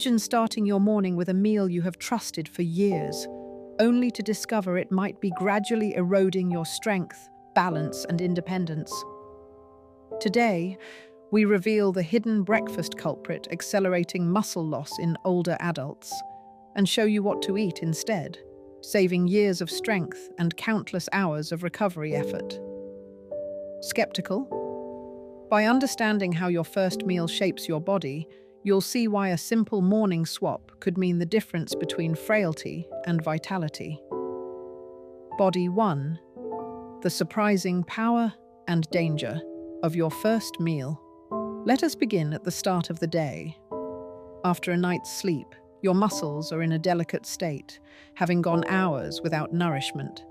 Imagine starting your morning with a meal you have trusted for years, only to discover it might be gradually eroding your strength, balance, and independence. Today, we reveal the hidden breakfast culprit accelerating muscle loss in older adults and show you what to eat instead, saving years of strength and countless hours of recovery effort. Skeptical? By understanding how your first meal shapes your body, you'll see why a simple morning swap could mean the difference between frailty and vitality. Body 1. The surprising power and danger of your first meal. Let us begin at the start of the day. After a night's sleep, your muscles are in a delicate state, having gone hours without nourishment.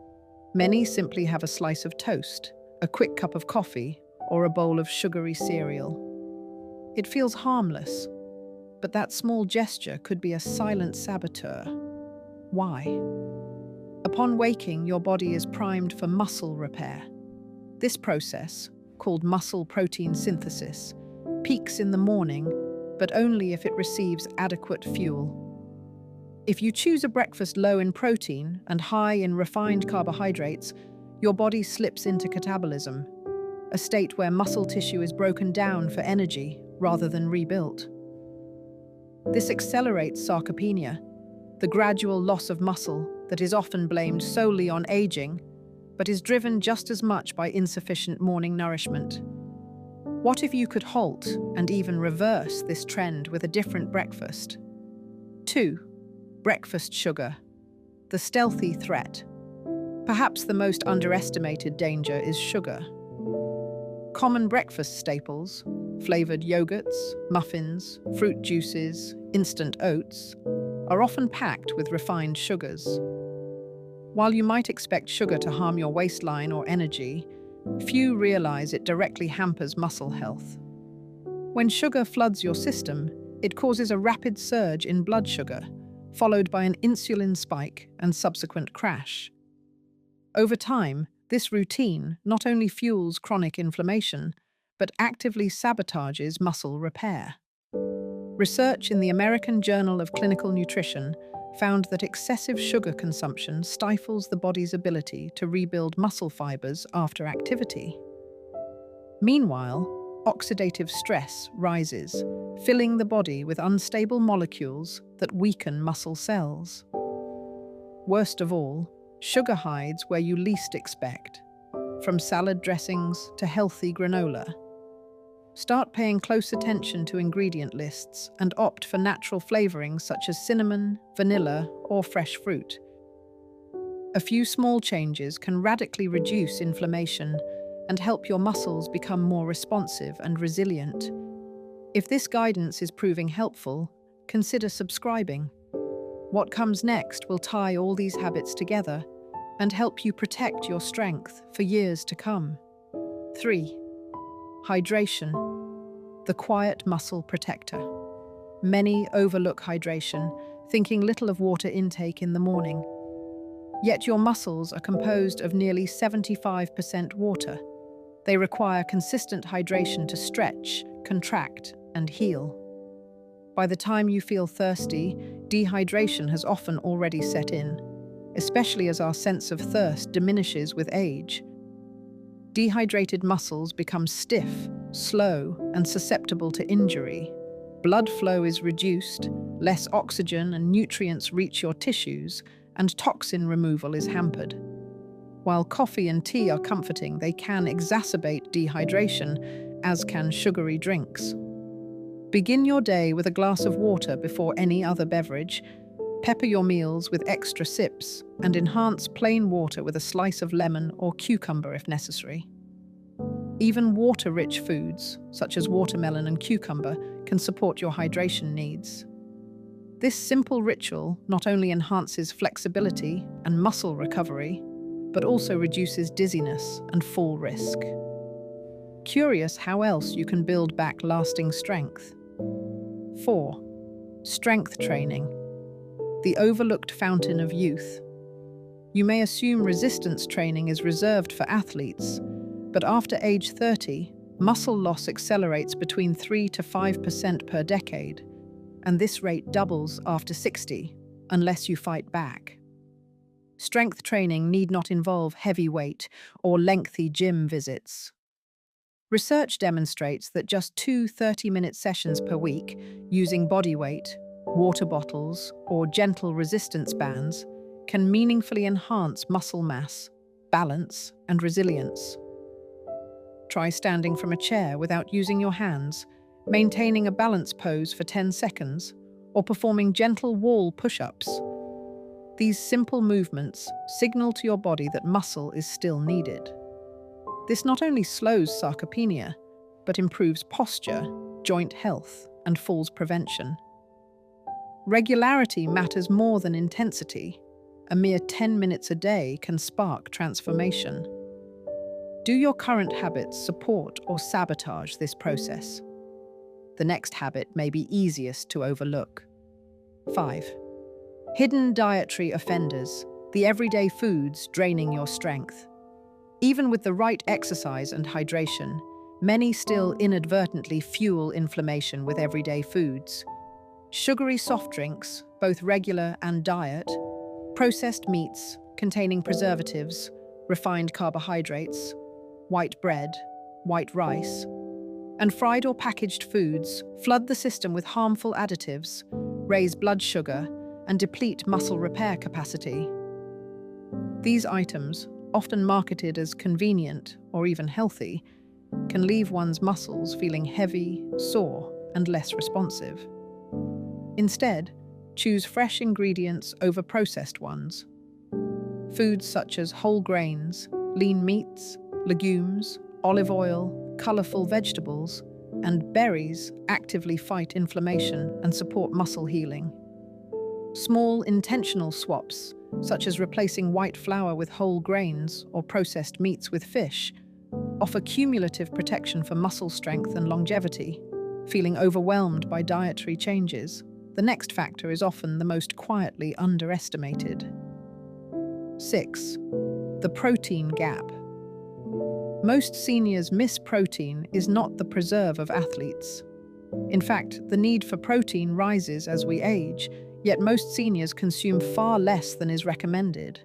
Many simply have a slice of toast, a quick cup of coffee, or a bowl of sugary cereal. It feels harmless, but that small gesture could be a silent saboteur. Why? Upon waking, your body is primed for muscle repair. This process, called muscle protein synthesis, peaks in the morning, but only if it receives adequate fuel. If you choose a breakfast low in protein and high in refined carbohydrates, your body slips into catabolism, a state where muscle tissue is broken down for energy rather than rebuilt. This accelerates sarcopenia, the gradual loss of muscle that is often blamed solely on aging, but is driven just as much by insufficient morning nourishment. What if you could halt and even reverse this trend with a different breakfast? 2. Breakfast sugar. The stealthy threat. Perhaps the most underestimated danger is sugar. Common breakfast staples, flavored yogurts, muffins, fruit juices, instant oats, are often packed with refined sugars. While you might expect sugar to harm your waistline or energy, few realize it directly hampers muscle health. When sugar floods your system, it causes a rapid surge in blood sugar, followed by an insulin spike and subsequent crash. Over time, this routine not only fuels chronic inflammation, but actively sabotages muscle repair. Research in the American Journal of Clinical Nutrition found that excessive sugar consumption stifles the body's ability to rebuild muscle fibers after activity. Meanwhile, oxidative stress rises, filling the body with unstable molecules that weaken muscle cells. Worst of all, sugar hides where you least expect, from salad dressings to healthy granola. Start paying close attention to ingredient lists and opt for natural flavorings such as cinnamon, vanilla, or fresh fruit. A few small changes can radically reduce inflammation and help your muscles become more responsive and resilient. If this guidance is proving helpful, consider subscribing. What comes next will tie all these habits together and help you protect your strength for years to come. 3. Hydration, the quiet muscle protector. Many overlook hydration, thinking little of water intake in the morning. Yet your muscles are composed of nearly 75% water. They require consistent hydration to stretch, contract, and heal. By the time you feel thirsty, dehydration has often already set in, especially as our sense of thirst diminishes with age. Dehydrated muscles become stiff, slow, and susceptible to injury. Blood flow is reduced, less oxygen and nutrients reach your tissues, and toxin removal is hampered. While coffee and tea are comforting, they can exacerbate dehydration, as can sugary drinks. Begin your day with a glass of water before any other beverage. Pepper your meals with extra sips, and enhance plain water with a slice of lemon or cucumber if necessary. Even water-rich foods, such as watermelon and cucumber, can support your hydration needs. This simple ritual not only enhances flexibility and muscle recovery, but also reduces dizziness and fall risk. Curious how else you can build back lasting strength? 4. Strength training, the overlooked fountain of youth. You may assume resistance training is reserved for athletes, but after age 30, muscle loss accelerates between 3 to 5% per decade. and this rate doubles after 60, unless you fight back. Strength training need not involve heavy weight or lengthy gym visits. Research demonstrates that just 2 30-minute sessions per week, using body weight, water bottles, or gentle resistance bands, can meaningfully enhance muscle mass, balance, and resilience. Try standing from a chair without using your hands, maintaining a balance pose for 10 seconds, or performing gentle wall push-ups. These simple movements signal to your body that muscle is still needed. This not only slows sarcopenia, but improves posture, joint health, and falls prevention. Regularity matters more than intensity. A mere 10 minutes a day can spark transformation. Do your current habits support or sabotage this process? The next habit may be easiest to overlook. 5. Hidden dietary offenders, the everyday foods draining your strength. Even with the right exercise and hydration, many still inadvertently fuel inflammation with everyday foods. Sugary soft drinks, both regular and diet, processed meats containing preservatives, refined carbohydrates, white bread, white rice, and fried or packaged foods flood the system with harmful additives, raise blood sugar, and deplete muscle repair capacity. These items, often marketed as convenient or even healthy, can leave one's muscles feeling heavy, sore, and less responsive. Instead, choose fresh ingredients over processed ones. Foods such as whole grains, lean meats, legumes, olive oil, colorful vegetables, and berries actively fight inflammation and support muscle healing. Small intentional swaps, such as replacing white flour with whole grains or processed meats with fish, offer cumulative protection for muscle strength and longevity. Feeling overwhelmed by dietary changes, the next factor is often the most quietly underestimated. 6. The protein gap. Most seniors miss protein is not the preserve of athletes. In fact, the need for protein rises as we age, yet most seniors consume far less than is recommended,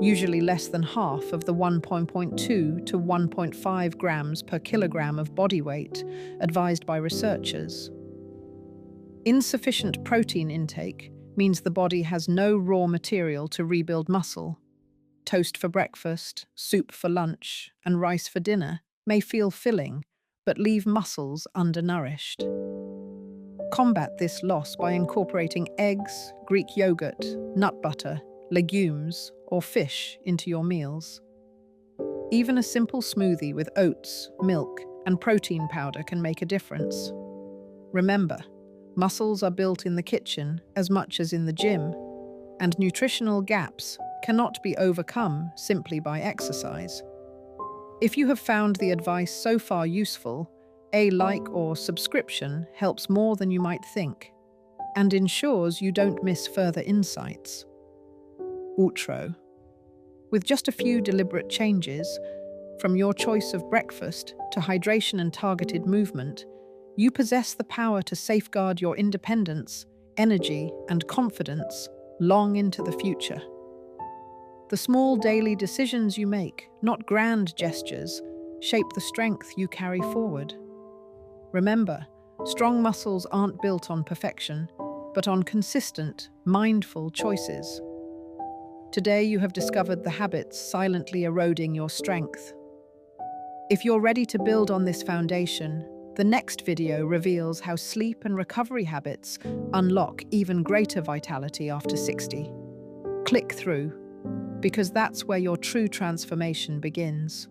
usually less than half of the 1.2 to 1.5 grams per kilogram of body weight advised by researchers. Insufficient protein intake means the body has no raw material to rebuild muscle. Toast for breakfast, soup for lunch, and rice for dinner may feel filling, but leave muscles undernourished. Combat this loss by incorporating eggs, Greek yogurt, nut butter, legumes, or fish into your meals. Even a simple smoothie with oats, milk, and protein powder can make a difference. Remember, muscles are built in the kitchen as much as in the gym, and nutritional gaps cannot be overcome simply by exercise. If you have found the advice so far useful, a like or subscription helps more than you might think, and ensures you don't miss further insights. Outro. With just a few deliberate changes, from your choice of breakfast to hydration and targeted movement, you possess the power to safeguard your independence, energy, and confidence long into the future. The small daily decisions you make, not grand gestures, shape the strength you carry forward. Remember, strong muscles aren't built on perfection, but on consistent, mindful choices. Today you have discovered the habits silently eroding your strength. If you're ready to build on this foundation, the next video reveals how sleep and recovery habits unlock even greater vitality after 60. Click through, because that's where your true transformation begins.